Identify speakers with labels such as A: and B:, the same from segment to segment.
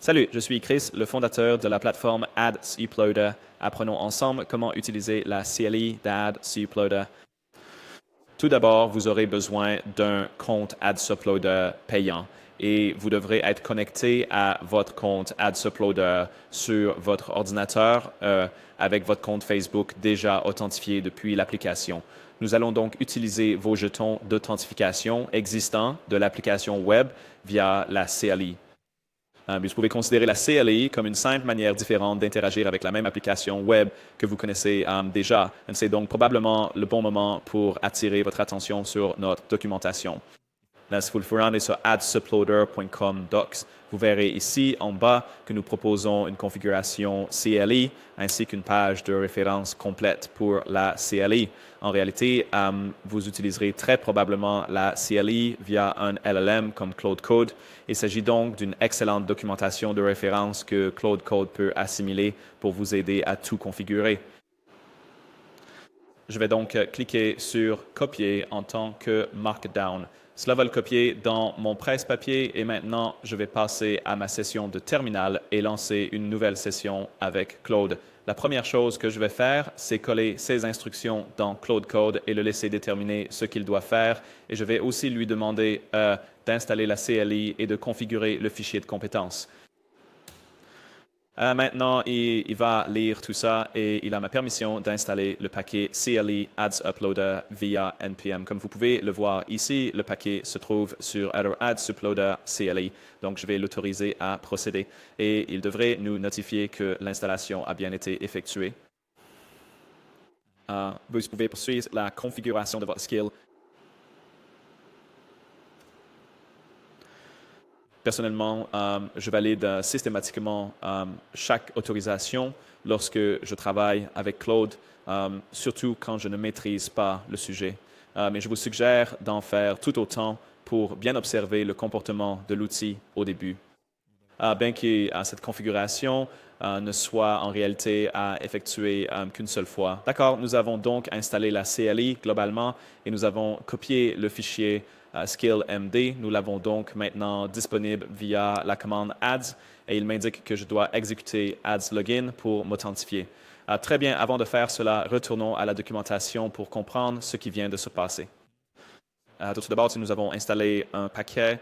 A: Salut, je suis Chris, le fondateur de la plateforme AdsUploader. Apprenons ensemble comment utiliser la CLI d'AdsUploader. Tout d'abord, vous aurez besoin d'un compte AdsUploader payant et vous devrez être connecté à votre compte AdsUploader sur votre ordinateur avec votre compte Facebook déjà authentifié depuis l'application. Nous allons donc utiliser vos jetons d'authentification existants de l'application web via la CLI. Vous pouvez considérer la CLI comme une simple manière différente d'interagir avec la même application web que vous connaissez déjà. C'est donc probablement le bon moment pour attirer votre attention sur notre documentation. Là, si vous le ferez sur adsuploader.com docs, vous verrez ici en bas que nous proposons une configuration CLI ainsi qu'une page de référence complète pour la CLI. En réalité, vous utiliserez très probablement la CLI via un LLM comme Claude Code. Il s'agit donc d'une excellente documentation de référence que Claude Code peut assimiler pour vous aider à tout configurer. Je vais donc cliquer sur « Copier » en tant que Markdown. Cela va le copier dans mon presse-papier et maintenant, je vais passer à ma session de terminal et lancer une nouvelle session avec Claude. La première chose que je vais faire, c'est coller ces instructions dans Claude Code et le laisser déterminer ce qu'il doit faire. Et je vais aussi lui demander d'installer la CLI et de configurer le fichier de compétences. Maintenant, il va lire tout ça et il a ma permission d'installer le paquet CLI AdsUploader via NPM. Comme vous pouvez le voir ici, le paquet se trouve sur AdsUploader CLI. Donc, je vais l'autoriser à procéder et il devrait nous notifier que l'installation a bien été effectuée. Vous pouvez poursuivre la configuration de votre skill. Personnellement, je valide systématiquement chaque autorisation lorsque je travaille avec Claude, surtout quand je ne maîtrise pas le sujet. Mais je vous suggère d'en faire tout autant pour bien observer le comportement de l'outil au début. Bien que cette configuration ne soit en réalité à effectuer qu'une seule fois. D'accord, nous avons donc installé la CLI globalement et nous avons copié le fichier skillmd. Nous l'avons donc maintenant disponible via la commande ads et il m'indique que je dois exécuter ads login pour m'authentifier. Très bien, avant de faire cela, retournons à la documentation pour comprendre ce qui vient de se passer. Tout d'abord, nous avons installé un paquet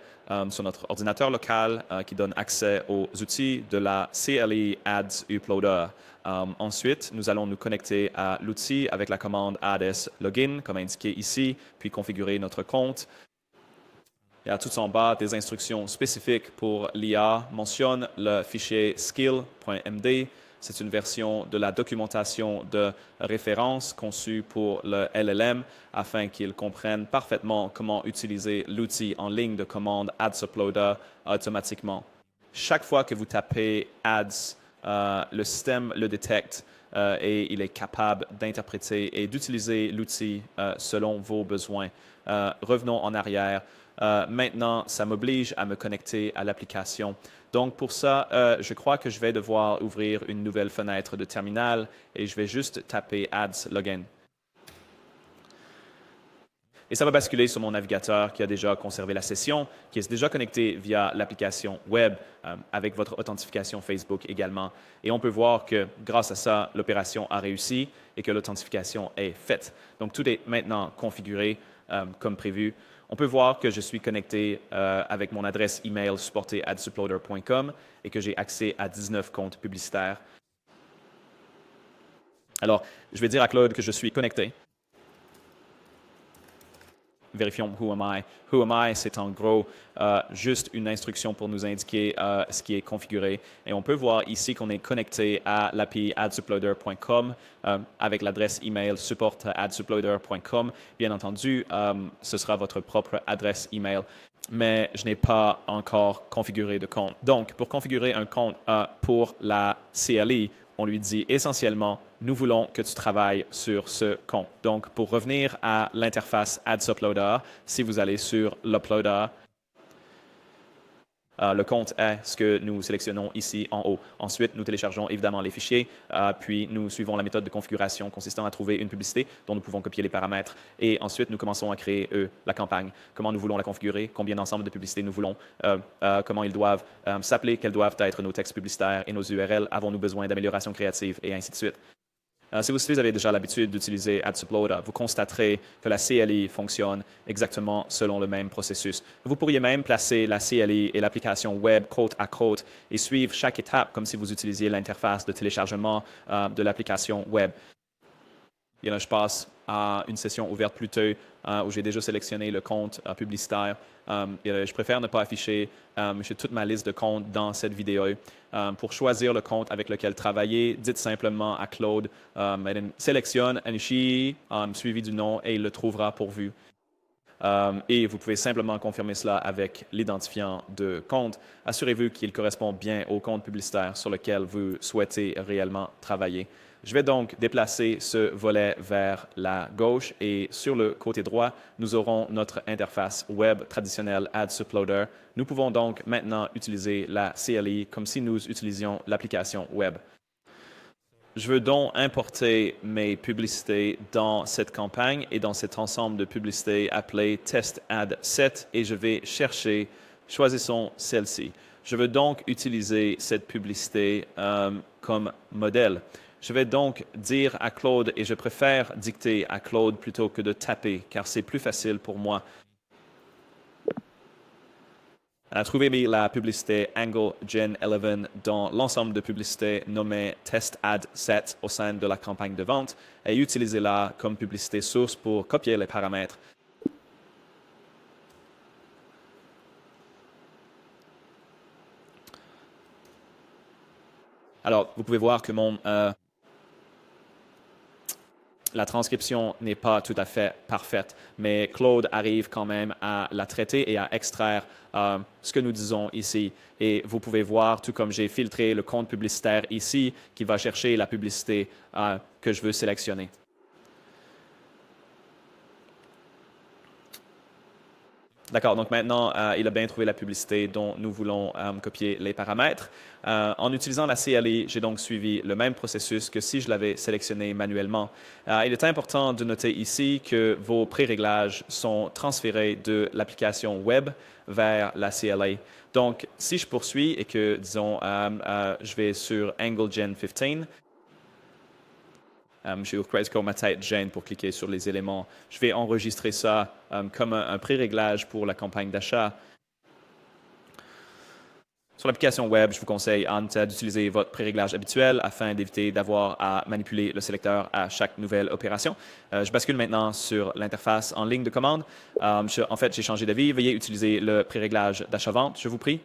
A: sur notre ordinateur local qui donne accès aux outils de la CLI AdsUploader. Ensuite, nous allons nous connecter à l'outil avec la commande ads login, comme indiqué ici, puis configurer notre compte. Il y a tout en bas des instructions spécifiques pour l'IA. Mentionne le fichier skill.md. C'est une version de la documentation de référence conçue pour le LLM afin qu'il comprenne parfaitement comment utiliser l'outil en ligne de commande AdsUploader automatiquement. Chaque fois que vous tapez ads, le système le détecte et il est capable d'interpréter et d'utiliser l'outil selon vos besoins. Revenons en arrière. Maintenant, ça m'oblige à me connecter à l'application. Donc, pour ça, je crois que je vais devoir ouvrir une nouvelle fenêtre de terminal et je vais juste taper Ads Login. Et ça va basculer sur mon navigateur qui a déjà conservé la session, qui est déjà connecté via l'application web avec votre authentification Facebook également. Et on peut voir que grâce à ça, l'opération a réussi et que l'authentification est faite. Donc, tout est maintenant configuré comme prévu. On peut voir que je suis connecté avec mon adresse email supportée adsuploader.com et que j'ai accès à 19 comptes publicitaires. Alors, je vais dire à Claude que je suis connecté. Vérifions Who am I. Who am I, c'est en gros juste une instruction pour nous indiquer ce qui est configuré. Et on peut voir ici qu'on est connecté à l'API adsuploader.com avec l'adresse email support@adsuploader.com. Bien entendu, ce sera votre propre adresse email. Mais je n'ai pas encore configuré de compte. Donc, pour configurer un compte pour la CLI, on lui dit essentiellement, nous voulons que tu travailles sur ce compte. Donc, pour revenir à l'interface AdsUploader, si vous allez sur l'Uploader, le compte est ce que nous sélectionnons ici en haut. Ensuite, nous téléchargeons évidemment les fichiers, puis nous suivons la méthode de configuration consistant à trouver une publicité dont nous pouvons copier les paramètres. Et ensuite, nous commençons à créer, la campagne. Comment nous voulons la configurer, combien d'ensembles de publicités nous voulons, comment ils doivent s'appeler, quels doivent être nos textes publicitaires et nos URL, avons-nous besoin d'améliorations créatives et ainsi de suite. Si vous avez déjà l'habitude d'utiliser AdsUploader, vous constaterez que la CLI fonctionne exactement selon le même processus. Vous pourriez même placer la CLI et l'application web côte à côte et suivre chaque étape comme si vous utilisiez l'interface de téléchargement de l'application web. Et là, je passe à une session ouverte plus tôt où j'ai déjà sélectionné le compte publicitaire. Je préfère ne pas afficher toute ma liste de comptes dans cette vidéo. Pour choisir le compte avec lequel travailler, dites simplement à Claude, sélectionne Anishi, suivi du nom, et il le trouvera pour vous. Et vous pouvez simplement confirmer cela avec l'identifiant de compte. Assurez-vous qu'il correspond bien au compte publicitaire sur lequel vous souhaitez réellement travailler. Je vais donc déplacer ce volet vers la gauche et sur le côté droit, nous aurons notre interface web traditionnelle AdsUploader. Nous pouvons donc maintenant utiliser la CLI comme si nous utilisions l'application web. Je veux donc importer mes publicités dans cette campagne et dans cet ensemble de publicités appelé Test Ad Set et je vais chercher, choisissons celle-ci. Je veux donc utiliser cette publicité comme modèle. Je vais donc dire à Claude, et je préfère dicter à Claude plutôt que de taper, car c'est plus facile pour moi. Trouvez la publicité Angle Gen 11 dans l'ensemble de publicités nommées Test Ad Set au sein de la campagne de vente et utilisez-la comme publicité source pour copier les paramètres. Alors, vous pouvez voir que la transcription n'est pas tout à fait parfaite, mais Claude arrive quand même à la traiter et à extraire ce que nous disons ici. Et vous pouvez voir, tout comme j'ai filtré le compte publicitaire ici, qui va chercher la publicité que je veux sélectionner. D'accord, donc maintenant, il a bien trouvé la publicité dont nous voulons copier les paramètres. En utilisant la CLI, j'ai donc suivi le même processus que si je l'avais sélectionné manuellement. Il est important de noter ici que vos pré-réglages sont transférés de l'application web vers la CLI. Donc, si je poursuis et que, disons, je vais sur Angle Gen 15, je vais comme ma tête gêne pour cliquer sur les éléments. Je vais enregistrer ça comme un pré-réglage pour la campagne d'achat. Sur l'application web, je vous conseille d'utiliser votre pré-réglage habituel afin d'éviter d'avoir à manipuler le sélecteur à chaque nouvelle opération. Je bascule maintenant sur l'interface en ligne de commande. En fait, j'ai changé d'avis. Veuillez utiliser le pré-réglage d'achat-vente, je vous prie.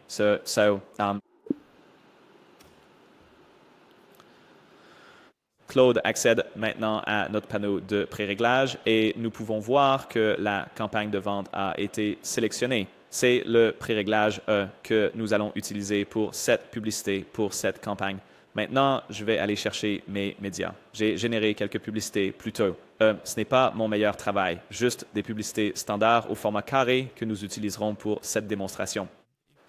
A: Claude accède maintenant à notre panneau de pré-réglage et nous pouvons voir que la campagne de vente a été sélectionnée. C'est le pré-réglage que nous allons utiliser pour cette publicité, pour cette campagne. Maintenant, je vais aller chercher mes médias. J'ai généré quelques publicités plus tôt. Ce n'est pas mon meilleur travail, juste des publicités standards au format carré que nous utiliserons pour cette démonstration.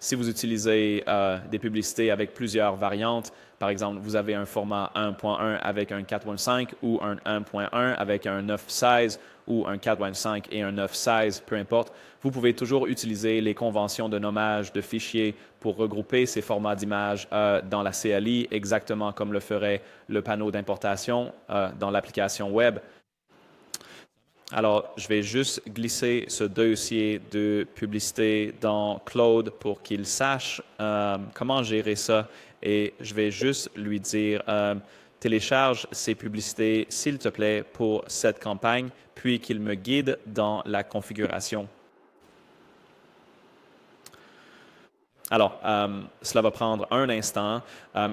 A: Si vous utilisez des publicités avec plusieurs variantes, par exemple, vous avez un format 1.1 avec un 4.5 ou un 1.1 avec un 9.16 ou un 4.5 et un 9.16, peu importe, vous pouvez toujours utiliser les conventions de nommage de fichiers pour regrouper ces formats d'images dans la CLI, exactement comme le ferait le panneau d'importation dans l'application web. Alors, je vais juste glisser ce dossier de publicité dans Claude pour qu'il sache comment gérer ça et je vais juste lui dire télécharge ces publicités s'il te plaît pour cette campagne puis qu'il me guide dans la configuration. Alors, cela va prendre un instant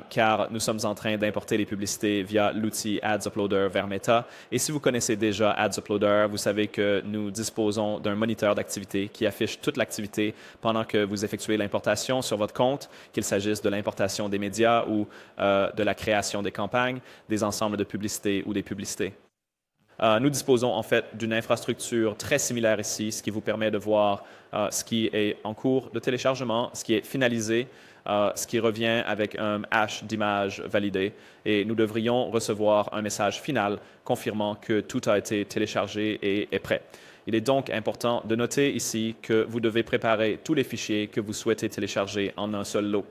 A: car nous sommes en train d'importer les publicités via l'outil AdsUploader vers Meta. Et si vous connaissez déjà AdsUploader, vous savez que nous disposons d'un moniteur d'activité qui affiche toute l'activité pendant que vous effectuez l'importation sur votre compte, qu'il s'agisse de l'importation des médias ou de la création des campagnes, des ensembles de publicités ou des publicités. Nous disposons en fait d'une infrastructure très similaire ici, ce qui vous permet de voir ce qui est en cours de téléchargement, ce qui est finalisé, ce qui revient avec un hash d'image validé. Et nous devrions recevoir un message final confirmant que tout a été téléchargé et est prêt. Il est donc important de noter ici que vous devez préparer tous les fichiers que vous souhaitez télécharger en un seul lot.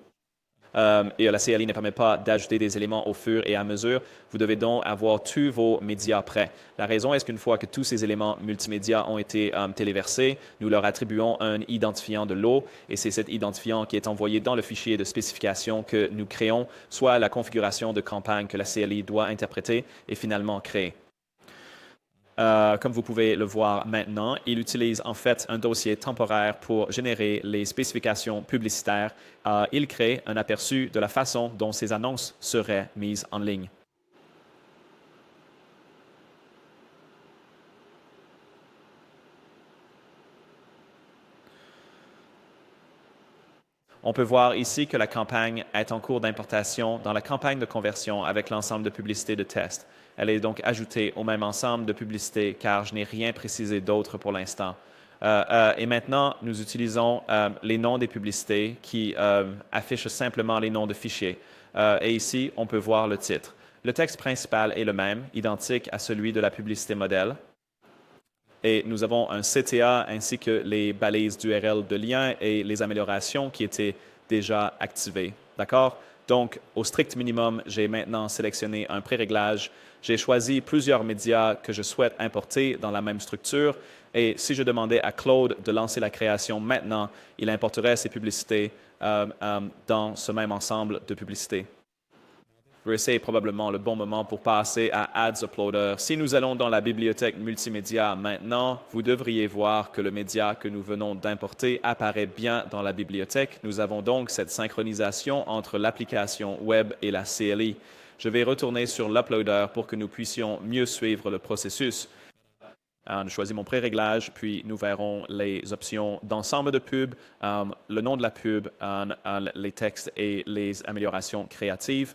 A: Et la CLI ne permet pas d'ajouter des éléments au fur et à mesure. Vous devez donc avoir tous vos médias prêts. La raison est qu'une fois que tous ces éléments multimédia ont été téléversés, nous leur attribuons un identifiant de lot et c'est cet identifiant qui est envoyé dans le fichier de spécification que nous créons, soit la configuration de campagne que la CLI doit interpréter et finalement créer. Comme vous pouvez le voir maintenant, il utilise en fait un dossier temporaire pour générer les spécifications publicitaires. Il crée un aperçu de la façon dont ces annonces seraient mises en ligne. On peut voir ici que la campagne est en cours d'importation dans la campagne de conversion avec l'ensemble de publicités de test. Elle est donc ajoutée au même ensemble de publicités car je n'ai rien précisé d'autre pour l'instant. Et maintenant, nous utilisons les noms des publicités qui affichent simplement les noms de fichiers. Et ici, on peut voir le titre. Le texte principal est le même, identique à celui de la publicité modèle. Et nous avons un CTA ainsi que les balises d'URL de lien et les améliorations qui étaient déjà activées. D'accord? Donc, au strict minimum, j'ai maintenant sélectionné un pré-réglage. J'ai choisi plusieurs médias que je souhaite importer dans la même structure. Et si je demandais à Claude de lancer la création maintenant, il importerait ces publicités dans ce même ensemble de publicités. C'est probablement le bon moment pour passer à Ads Uploader. Si nous allons dans la bibliothèque multimédia maintenant, vous devriez voir que le média que nous venons d'importer apparaît bien dans la bibliothèque. Nous avons donc cette synchronisation entre l'application web et la CLI. Je vais retourner sur l'Uploader pour que nous puissions mieux suivre le processus. Je choisis mon pré-réglage, puis nous verrons les options d'ensemble de pubs, le nom de la pub, les textes et les améliorations créatives.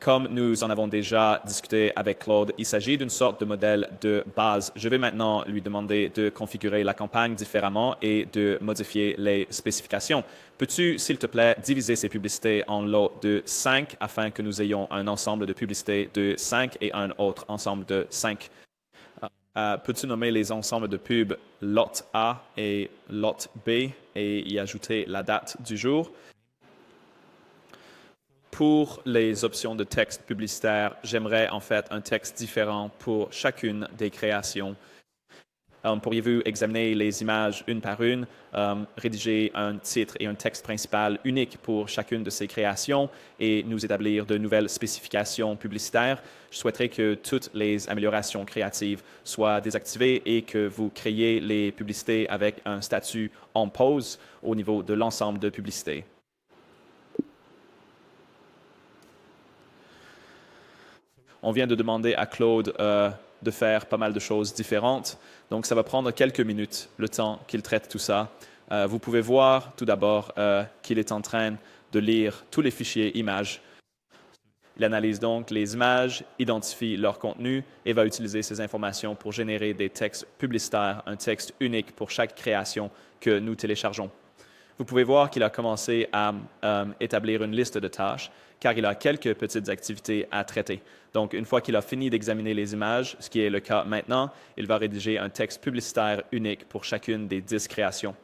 A: Comme nous en avons déjà discuté avec Claude, il s'agit d'une sorte de modèle de base. Je vais maintenant lui demander de configurer la campagne différemment et de modifier les spécifications. Peux-tu, s'il te plaît, diviser ces publicités en lots de 5 afin que nous ayons un ensemble de publicités de 5 et un autre ensemble de 5? Peux-tu nommer les ensembles de pubs lot A et lot B et y ajouter la date du jour? Pour les options de texte publicitaire, j'aimerais en fait un texte différent pour chacune des créations. Pourriez-vous examiner les images une par une, rédiger un titre et un texte principal unique pour chacune de ces créations et nous établir de nouvelles spécifications publicitaires? Je souhaiterais que toutes les améliorations créatives soient désactivées et que vous créiez les publicités avec un statut en pause au niveau de l'ensemble de publicités. On vient de demander à Claude de faire pas mal de choses différentes. Donc, ça va prendre quelques minutes, le temps qu'il traite tout ça. Vous pouvez voir tout d'abord qu'il est en train de lire tous les fichiers images. Il analyse donc les images, identifie leur contenu et va utiliser ces informations pour générer des textes publicitaires, un texte unique pour chaque création que nous téléchargeons. Vous pouvez voir qu'il a commencé à établir une liste de tâches car il a quelques petites activités à traiter. Donc, une fois qu'il a fini d'examiner les images, ce qui est le cas maintenant, il va rédiger un texte publicitaire unique pour chacune des 10 créations.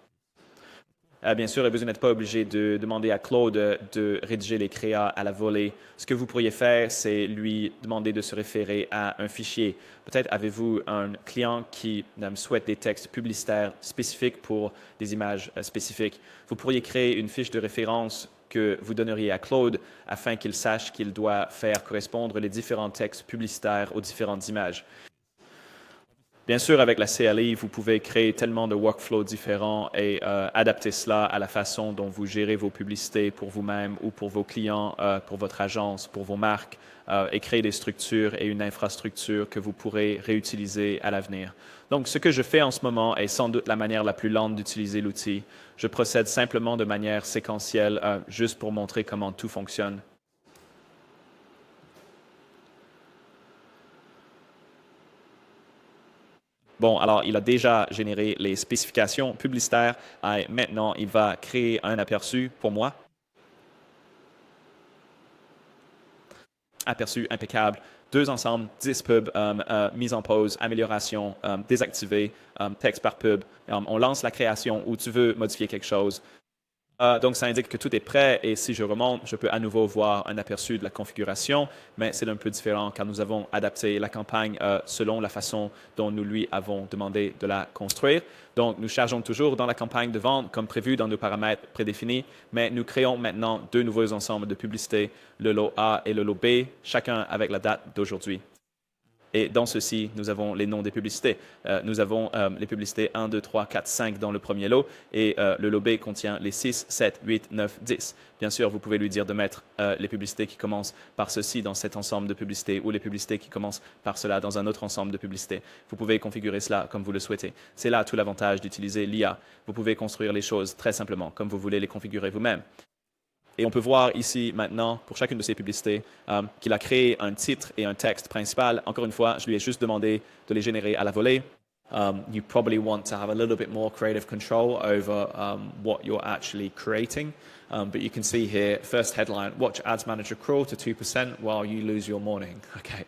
A: Bien sûr, vous n'êtes pas obligé de demander à Claude de rédiger les créas à la volée. Ce que vous pourriez faire, c'est lui demander de se référer à un fichier. Peut-être avez-vous un client qui souhaite des textes publicitaires spécifiques pour des images spécifiques. Vous pourriez créer une fiche de référence que vous donneriez à Claude afin qu'il sache qu'il doit faire correspondre les différents textes publicitaires aux différentes images. Bien sûr, avec la CLI, vous pouvez créer tellement de workflows différents et adapter cela à la façon dont vous gérez vos publicités pour vous-même ou pour vos clients, pour votre agence, pour vos marques, et créer des structures et une infrastructure que vous pourrez réutiliser à l'avenir. Donc, ce que je fais en ce moment est sans doute la manière la plus lente d'utiliser l'outil. Je procède simplement de manière séquentielle, juste pour montrer comment tout fonctionne. Bon, alors il a déjà généré les spécifications publicitaires et maintenant il va créer un aperçu pour moi. Aperçu impeccable. 2 ensembles, 10 pubs, mise en pause, amélioration, désactiver, texte par pub. On lance la création où tu veux modifier quelque chose. Donc, ça indique que tout est prêt et si je remonte, je peux à nouveau voir un aperçu de la configuration, mais c'est un peu différent car nous avons adapté la campagne selon la façon dont nous lui avons demandé de la construire. Donc, nous chargeons toujours dans la campagne de vente comme prévu dans nos paramètres prédéfinis, mais nous créons maintenant 2 nouveaux ensembles de publicités, le lot A et le lot B, chacun avec la date d'aujourd'hui. Et dans ceci, nous avons les noms des publicités. Nous avons les publicités 1, 2, 3, 4, 5 dans le premier lot et le lot B contient les 6, 7, 8, 9, 10. Bien sûr, vous pouvez lui dire de mettre les publicités qui commencent par ceci dans cet ensemble de publicités ou les publicités qui commencent par cela dans un autre ensemble de publicités. Vous pouvez configurer cela comme vous le souhaitez. C'est là tout l'avantage d'utiliser l'IA. Vous pouvez construire les choses très simplement comme vous voulez les configurer vous-même. Et on peut voir ici maintenant, pour chacune de ces publicités, qu'il a créé un titre et un texte principal. Encore une fois, je lui ai juste demandé de les générer à la volée. You probably want to have a little bit more creative control over what you're actually creating. But you can see here, first headline, watch Ads Manager crawl to 2% while you lose your morning. Okay.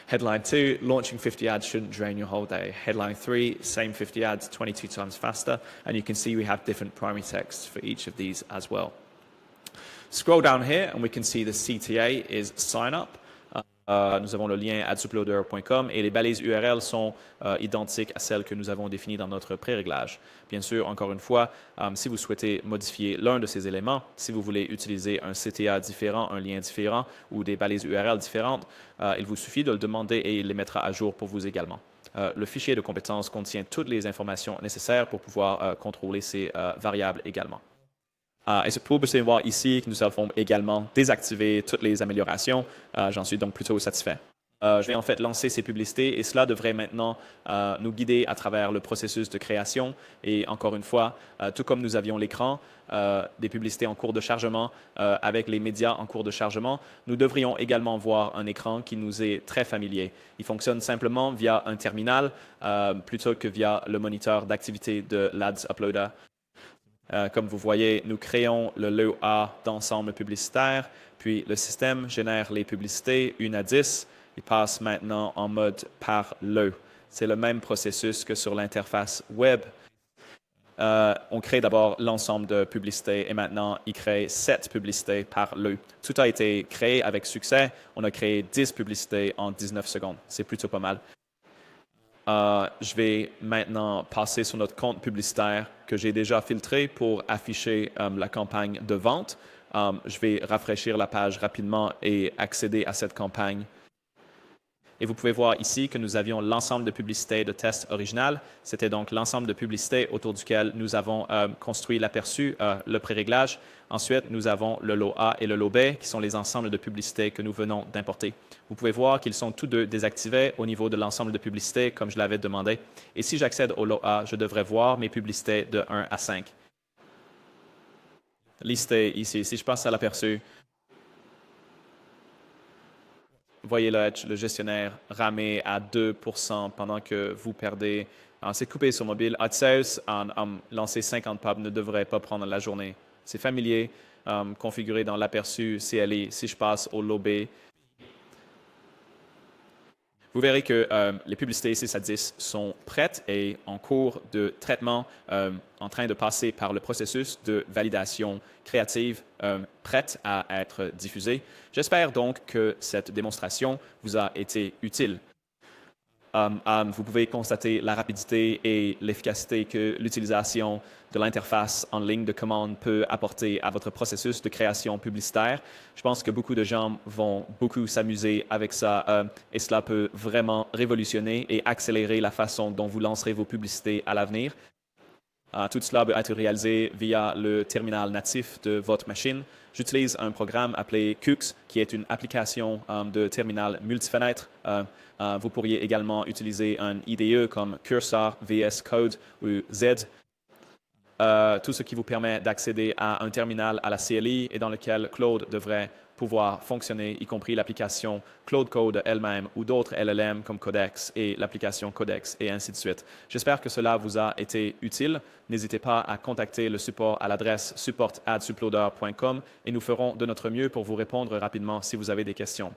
A: Headline 2, launching 50 ads shouldn't drain your whole day. Headline 3, same 50 ads 22 times faster. And you can see we have different primary texts for each of these as well. Scroll down here and we can see the CTA is sign up. Nous avons le lien adsuploader.com et les balises URL sont identiques à celles que nous avons définies dans notre pré-réglage. Bien sûr, encore une fois, si vous souhaitez modifier l'un de ces éléments, si vous voulez utiliser un CTA différent, un lien différent ou des balises URL différentes, il vous suffit de le demander et il les mettra à jour pour vous également. Le fichier de compétences contient toutes les informations nécessaires pour pouvoir contrôler ces variables également. Et c'est pour voir ici que nous avons également désactivé toutes les améliorations. J'en suis donc plutôt satisfait. Je vais en fait lancer ces publicités et cela devrait maintenant nous guider à travers le processus de création. Et encore une fois, tout comme nous avions l'écran, des publicités en cours de chargement avec les médias en cours de chargement, nous devrions également voir un écran qui nous est très familier. Il fonctionne simplement via un terminal plutôt que via le moniteur d'activité de l'Ads Uploader. Comme vous voyez, nous créons le lot A d'ensemble publicitaire, puis le système génère les publicités 1 à 10. Il passe maintenant en mode par lot. C'est le même processus que sur l'interface web. On crée d'abord l'ensemble de publicités et maintenant, il crée 7 publicités par lot. Tout a été créé avec succès. On a créé 10 publicités en 19 secondes. C'est plutôt pas mal. Je vais maintenant passer sur notre compte publicitaire que j'ai déjà filtré pour afficher la campagne de vente. Je vais rafraîchir la page rapidement et accéder à cette campagne. Et vous pouvez voir ici que nous avions l'ensemble de publicités de test original. C'était donc l'ensemble de publicités autour duquel nous avons construit l'aperçu, le pré-réglage. Ensuite, nous avons le lot A et le lot B, qui sont les ensembles de publicités que nous venons d'importer. Vous pouvez voir qu'ils sont tous deux désactivés au niveau de l'ensemble de publicités, comme je l'avais demandé. Et si j'accède au lot A, je devrais voir mes publicités de 1 à 5. Listées ici. Si je passe à l'aperçu, voyez le gestionnaire ramer à 2% pendant que vous perdez. C'est coupé sur mobile. AdSales, lancer 50 pubs ne devrait pas prendre la journée. C'est familier, configuré dans l'aperçu CLI. Si je passe au lot B, vous verrez que les publicités 6 à 10 sont prêtes et en cours de traitement, en train de passer par le processus de validation créative, prête à être diffusée. J'espère donc que cette démonstration vous a été utile. Vous pouvez constater la rapidité et l'efficacité que l'utilisation de l'interface en ligne de commande peut apporter à votre processus de création publicitaire. Je pense que beaucoup de gens vont beaucoup s'amuser avec ça et cela peut vraiment révolutionner et accélérer la façon dont vous lancerez vos publicités à l'avenir. Tout cela peut être réalisé via le terminal natif de votre machine. J'utilise un programme appelé Cooks, qui est une application de terminal multifenêtre. Vous pourriez également utiliser un IDE comme Cursor, VS Code ou Z. Tout ce qui vous permet d'accéder à un terminal à la CLI et dans lequel Claude devrait pouvoir fonctionner, y compris l'application Claude Code elle-même ou d'autres LLM comme Codex et l'application Codex et ainsi de suite. J'espère que cela vous a été utile. N'hésitez pas à contacter le support à l'adresse support@suploader.com et nous ferons de notre mieux pour vous répondre rapidement si vous avez des questions.